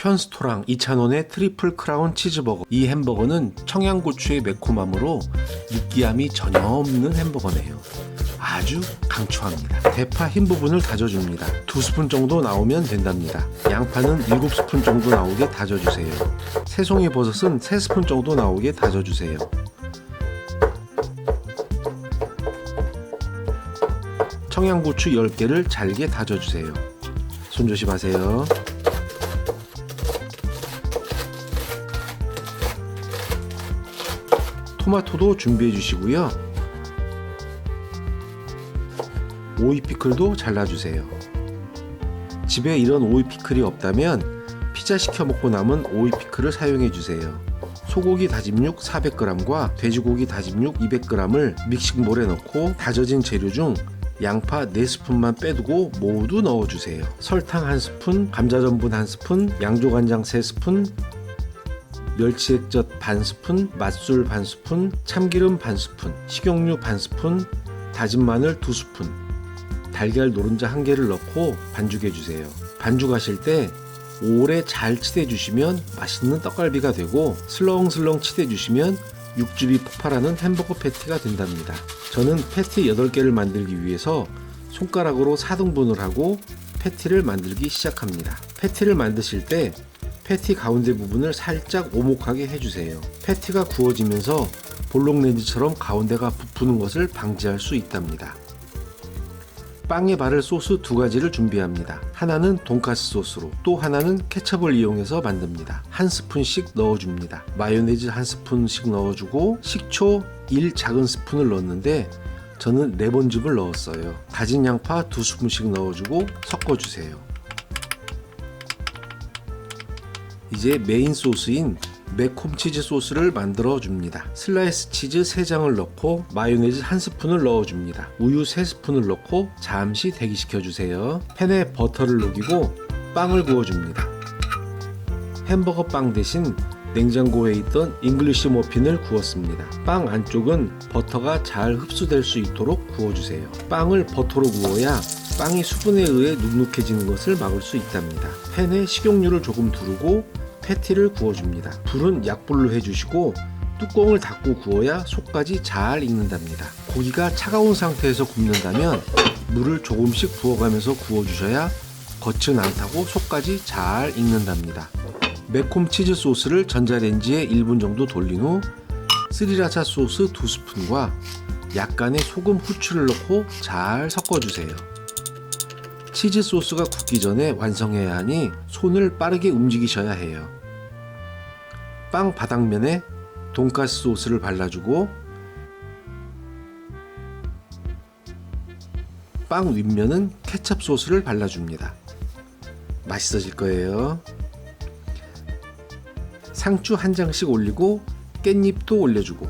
현스토랑 2,000원의 트리플 크라운 치즈버거. 이 햄버거는 청양고추의 매콤함으로 느끼함이 전혀 없는 햄버거네요. 아주 강추합니다. 대파 흰 부분을 다져줍니다. 2스푼 정도 나오면 된답니다. 양파는 7스푼 정도 나오게 다져주세요. 새송이 버섯은 3스푼 정도 나오게 다져주세요. 청양고추 10개를 잘게 다져주세요. 손 조심하세요. 토마토도 준비해 주시고요. 오이 피클도 잘라주세요. 집에 이런 오이 피클이 없다면 피자 시켜 먹고 남은 오이 피클을 사용해 주세요. 소고기 다짐육 400g과 돼지고기 다짐육 200g을 믹싱볼에 넣고 다져진 재료 중 양파 4스푼만 빼두고 모두 넣어주세요. 설탕 1스푼, 감자전분 1스푼, 양조간장 3스푼, 멸치액젓 반스푼, 맛술 반스푼, 참기름 반스푼, 식용유 반스푼, 다진 마늘 2스푼, 달걀 노른자 1개를 넣고 반죽해주세요. 반죽하실 때 오래 잘 치대주시면 맛있는 떡갈비가 되고, 슬렁슬렁 치대주시면 육즙이 폭발하는 햄버거 패티가 된답니다. 저는 패티 8개를 만들기 위해서 손가락으로 4등분을 하고 패티를 만들기 시작합니다. 패티를 만드실 때 패티 가운데 부분을 살짝 오목하게 해주세요. 패티가 구워지면서 볼록네즈처럼 가운데가 부푸는 것을 방지할 수 있답니다. 빵에 바를 소스 2가지를 준비합니다. 하나는 돈가스 소스로, 또 하나는 케첩을 이용해서 만듭니다. 1스푼씩 넣어줍니다. 마요네즈 1스푼씩 넣어주고 식초 1 작은 스푼을 넣었는데 저는 레몬즙을 넣었어요. 다진 양파 2스푼씩 넣어주고 섞어주세요. 이제 메인 소스인 매콤 치즈 소스를 만들어 줍니다. 슬라이스 치즈 3장을 넣고 마요네즈 1스푼을 넣어 줍니다. 우유 3스푼을 넣고 잠시 대기시켜 주세요. 팬에 버터를 녹이고 빵을 구워 줍니다. 햄버거 빵 대신 냉장고에 있던 잉글리시 머핀을 구웠습니다. 빵 안쪽은 버터가 잘 흡수될 수 있도록 구워주세요. 빵을 버터로 구워야 빵이 수분에 의해 눅눅해지는 것을 막을 수 있답니다. 팬에 식용유를 조금 두르고 패티를 구워줍니다. 불은 약불로 해주시고 뚜껑을 닫고 구워야 속까지 잘 익는답니다. 고기가 차가운 상태에서 굽는다면 물을 조금씩 부어가면서 구워주셔야 겉은 안 타고 속까지 잘 익는답니다. 매콤 치즈 소스를 전자레인지에 1분 정도 돌린 후 스리라차 소스 2스푼과 약간의 소금, 후추를 넣고 잘 섞어주세요. 치즈 소스가 굳기 전에 완성해야 하니 손을 빠르게 움직이셔야 해요. 빵 바닥면에 돈가스 소스를 발라주고 빵 윗면은 케첩 소스를 발라줍니다. 맛있어질 거예요. 상추 1장씩 올리고 깻잎도 올려주고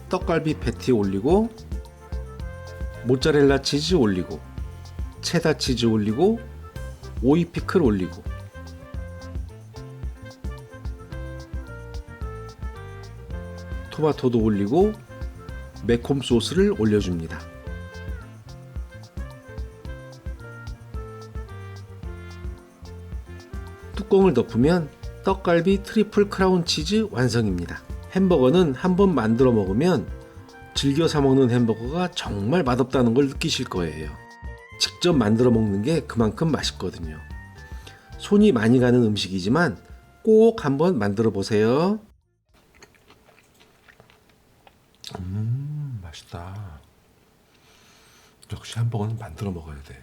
떡갈비 패티 올리고 모짜렐라 치즈 올리고 체다 치즈 올리고 오이 피클 올리고 토마토도 올리고 매콤 소스를 올려줍니다. 뚜껑을 덮으면 떡갈비 트리플 크라운 치즈 완성입니다. 햄버거는 한번 만들어 먹으면 즐겨 사 먹는 햄버거가 정말 맛없다는 걸 느끼실 거예요. 직접 만들어 먹는 게 그만큼 맛있거든요. 손이 많이 가는 음식이지만 꼭 한번 만들어 보세요. 맛있다. 역시 햄버거는 만들어 먹어야 돼.